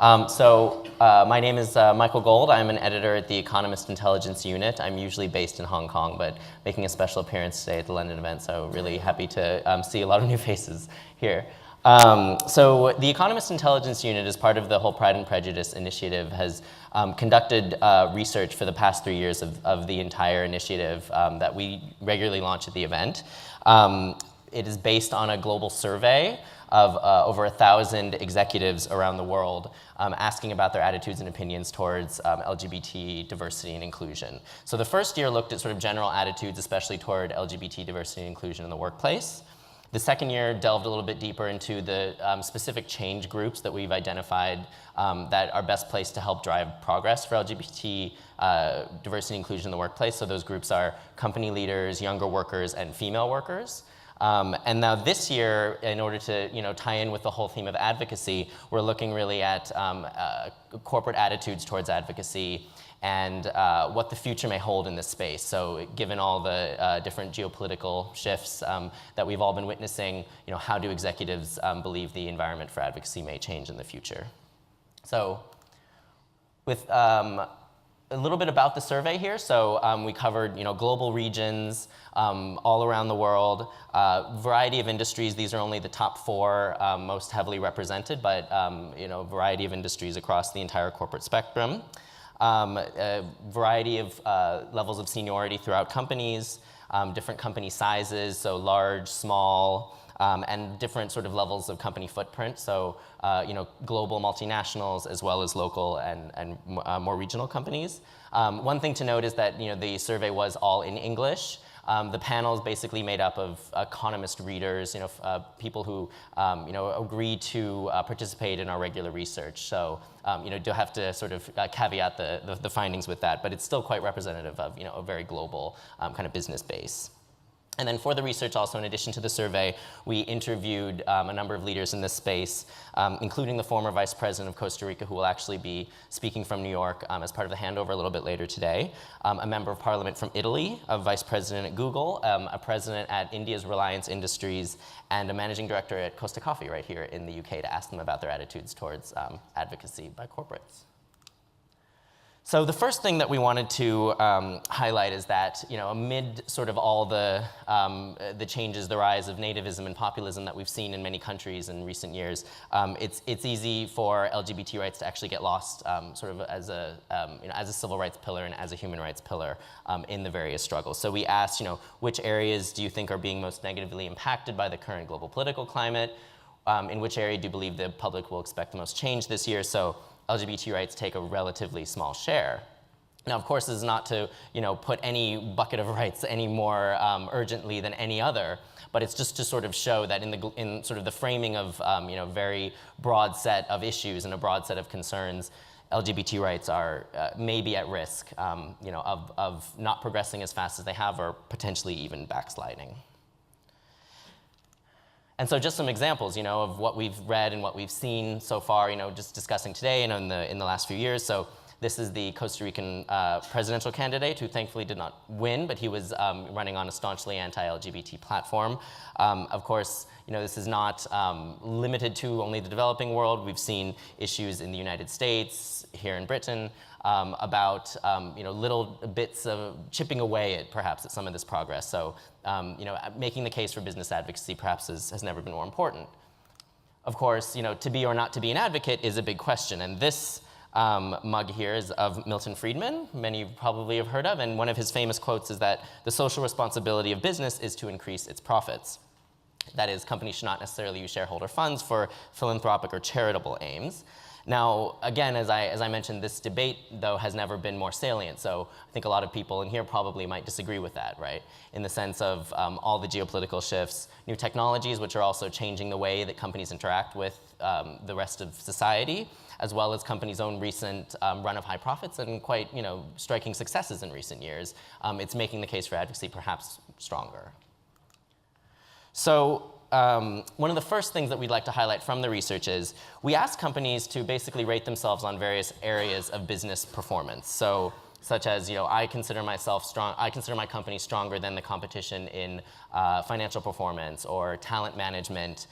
My name is Michael Gold. I'm an editor at the Economist Intelligence Unit. I'm usually based in Hong Kong, but making a special appearance today at the London event, so really happy to see a lot of new faces here. So the Economist Intelligence Unit, as part of the whole Pride and Prejudice initiative, has conducted research for the past 3 years of the entire initiative that we regularly launch at the event. It is based on a global survey of over 1,000 executives around the world asking about their attitudes and opinions towards LGBT diversity and inclusion. So the first year looked at sort of general attitudes, especially toward LGBT diversity and inclusion in the workplace. The second year delved a little bit deeper into the specific change groups that we've identified that are best placed to help drive progress for LGBT diversity and inclusion in the workplace. So those groups are company leaders, younger workers, and female workers. And now this year, in order to tie in with the whole theme of advocacy, we're looking really at corporate attitudes towards advocacy and what the future may hold in this space. So given all the different geopolitical shifts that we've all been witnessing, how do executives believe the environment for advocacy may change in the future? So with a little bit about the survey here. So we covered global regions all around the world, variety of industries. These are only the top 4 most heavily represented, but a variety of industries across the entire corporate spectrum. A variety of levels of seniority throughout companies, different company sizes, so large, small, and different sort of levels of company footprint. So, global multinationals as well as local and more regional companies. One thing to note is that the survey was all in English. The panel is basically made up of economist readers, people who agree to participate in our regular research. So, do have to sort of caveat the findings with that, but it's still quite representative of a very global kind of business base. And then for the research also, in addition to the survey, we interviewed a number of leaders in this space, including the former vice president of Costa Rica, who will actually be speaking from New York as part of the handover a little bit later today, a member of parliament from Italy, a vice president at Google, a president at India's Reliance Industries, and a managing director at Costa Coffee right here in the UK to ask them about their attitudes towards advocacy by corporates. So the first thing that we wanted to highlight is that, amid sort of all the changes, the rise of nativism and populism that we've seen in many countries in recent years, it's easy for LGBT rights to actually get lost sort of as a civil rights pillar and as a human rights pillar in the various struggles. So we asked, which areas do you think are being most negatively impacted by the current global political climate? In which area do you believe the public will expect the most change this year? So LGBT rights take a relatively small share. Now, of course, this is not to put any bucket of rights any more urgently than any other, but it's just to sort of show that in sort of the framing of very broad set of issues and a broad set of concerns, LGBT rights are maybe at risk of not progressing as fast as they have, or potentially even backsliding. And so just some examples, of what we've read and what we've seen so far, just discussing today and in the last few years. So this is the Costa Rican presidential candidate who thankfully did not win, but he was running on a staunchly anti-LGBT platform. Of course, this is not limited to only the developing world. We've seen issues in the United States, here in Britain, about little bits of chipping away at perhaps at some of this progress. So making the case for business advocacy perhaps has never been more important. Of course, to be or not to be an advocate is a big question, and this mug here is of Milton Friedman, many probably have heard of, and one of his famous quotes is that the social responsibility of business is to increase its profits. That is, companies should not necessarily use shareholder funds for philanthropic or charitable aims. Now, again, as I mentioned, this debate, though, has never been more salient. So I think a lot of people in here probably might disagree with that, right? In the sense of all the geopolitical shifts, new technologies, which are also changing the way that companies interact with the rest of society, as well as companies' own recent run of high profits and quite, striking successes in recent years. It's making the case for advocacy perhaps stronger. So one of the first things that we'd like to highlight from the research is we asked companies to basically rate themselves on various areas of business performance. So such as, I consider myself strong, I consider my company stronger than the competition in financial performance or talent management,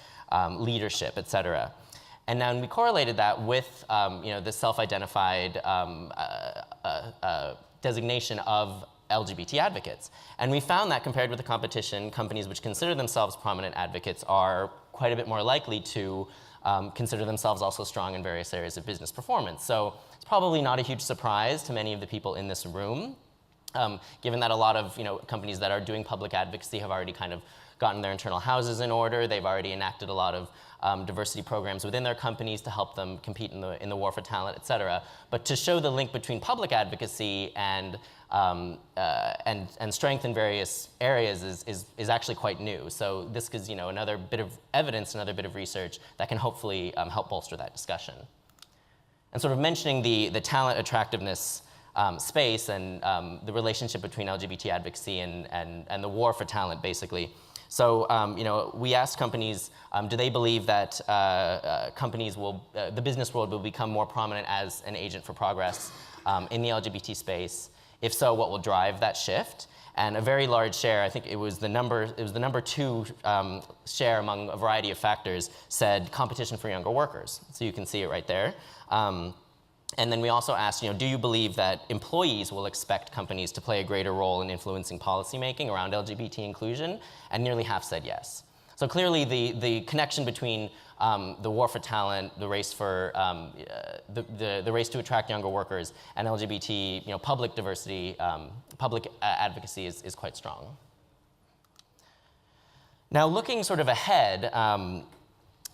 leadership, et cetera. And then we correlated that with the self-identified designation of LGBT advocates. And we found that compared with the competition, companies which consider themselves prominent advocates are quite a bit more likely to consider themselves also strong in various areas of business performance. So it's probably not a huge surprise to many of the people in this room, given that a lot of companies that are doing public advocacy have already kind of gotten their internal houses in order. They've already enacted a lot of diversity programs within their companies to help them compete in the war for talent, et cetera. But to show the link between public advocacy and strength in various areas is actually quite new. So this gives another bit of evidence, another bit of research that can hopefully help bolster that discussion. And sort of mentioning the talent attractiveness space and the relationship between LGBT advocacy and the war for talent, basically. So, we asked companies, do they believe that the business world will become more prominent as an agent for progress in the LGBT space? If so, what will drive that shift? And a very large share, I think it was the number two share among a variety of factors, said competition for younger workers. So you can see it right there. And then we also asked, do you believe that employees will expect companies to play a greater role in influencing policymaking around LGBT inclusion? And nearly half said yes. So clearly the connection between the war for talent, the race for the race to attract younger workers, and LGBT public diversity, public advocacy is quite strong. Now looking sort of ahead,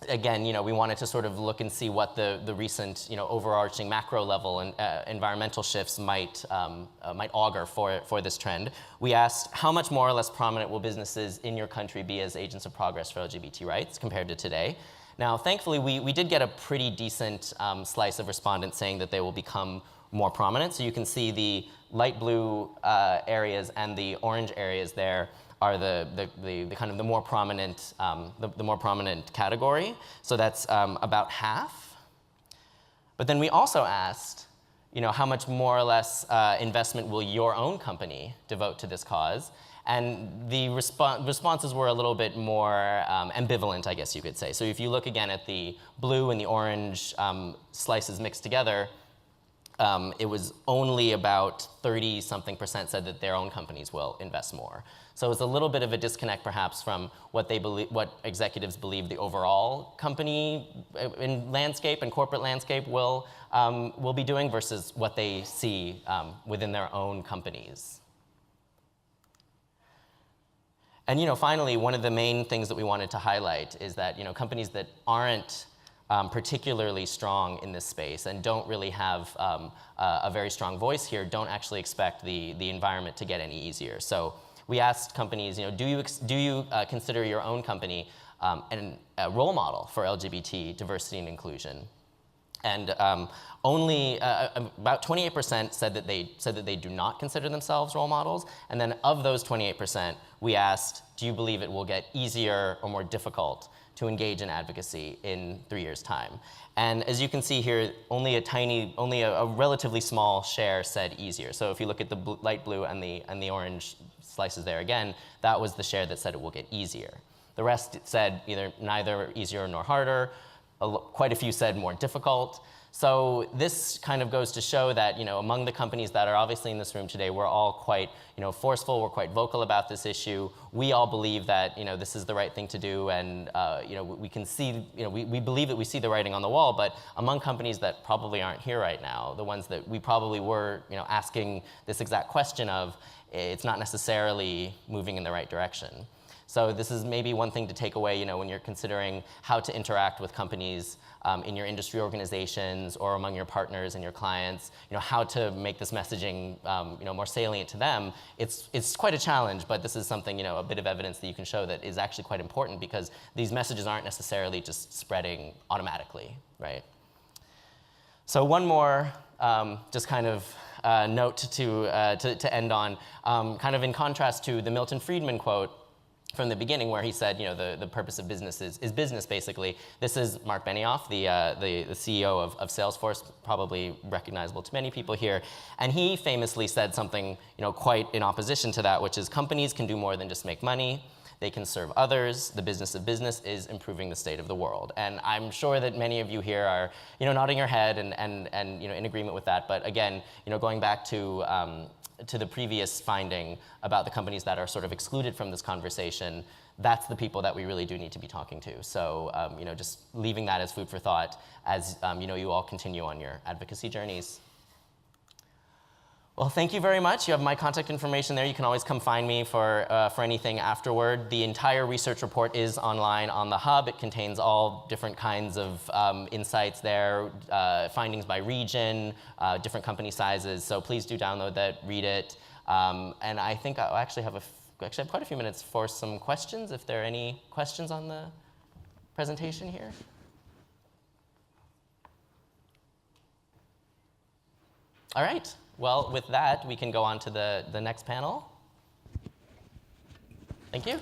again, we wanted to sort of look and see what the recent, overarching macro level and environmental shifts might augur for this trend. We asked, how much more or less prominent will businesses in your country be as agents of progress for LGBT rights compared to today? Now, thankfully, we did get a pretty decent slice of respondents saying that they will become more prominent. So you can see the light blue areas and the orange areas there are the kind of the more prominent the more prominent category. So that's about half. But then we also asked, how much more or less investment will your own company devote to this cause? And the responses were a little bit more ambivalent, I guess you could say. So if you look again at the blue and the orange slices mixed together, it was only about 30-something% said that their own companies will invest more. So it's a little bit of a disconnect, perhaps, from what they believe, what executives believe the overall company in landscape and corporate landscape will be doing versus what they see within their own companies. And finally, one of the main things that we wanted to highlight is that companies that aren't particularly strong in this space and don't really have a very strong voice here don't actually expect the environment to get any easier. So we asked companies, do you consider your own company a role model for LGBT diversity and inclusion? And only about 28% said that they do not consider themselves role models. And then of those 28%, we asked, do you believe it will get easier or more difficult to engage in advocacy in 3 years' time? And as you can see here, only a relatively small share said easier. So if you look at the light blue and the orange slices there again, that was the share that said it will get easier. The rest said either neither easier nor harder. Quite a few said more difficult. So this kind of goes to show that, among the companies that are obviously in this room today, we're all quite, forceful, we're quite vocal about this issue. We all believe that, this is the right thing to do, and, we can see, we believe that we see the writing on the wall, but among companies that probably aren't here right now, the ones that we probably were, asking this exact question of, it's not necessarily moving in the right direction. So this is maybe one thing to take away, when you're considering how to interact with companies in your industry organizations or among your partners and your clients, how to make this messaging, more salient to them. It's quite a challenge, but this is something, a bit of evidence that you can show that is actually quite important because these messages aren't necessarily just spreading automatically, right? So one more, just kind of note to end on, kind of in contrast to the Milton Friedman quote from the beginning where he said, the purpose of business is business, basically. This is Mark Benioff, the CEO of Salesforce, probably recognizable to many people here. And he famously said something, quite in opposition to that, which is companies can do more than just make money. they can serve others. The business of business is improving the state of the world. And I'm sure that many of you here are, nodding your head and in agreement with that. But again, going back to the previous finding about the companies that are sort of excluded from this conversation, that's the people that we really do need to be talking to. So, just leaving that as food for thought as, you all continue on your advocacy journeys. Well, thank you very much. You have my contact information there. You can always come find me for anything afterward. The entire research report is online on the Hub. It contains all different kinds of insights there, findings by region, different company sizes. So please do download that, read it. And I think I actually have quite a few minutes for some questions, if there are any questions on the presentation here. All right. Well, with that, we can go on to the next panel. Thank you.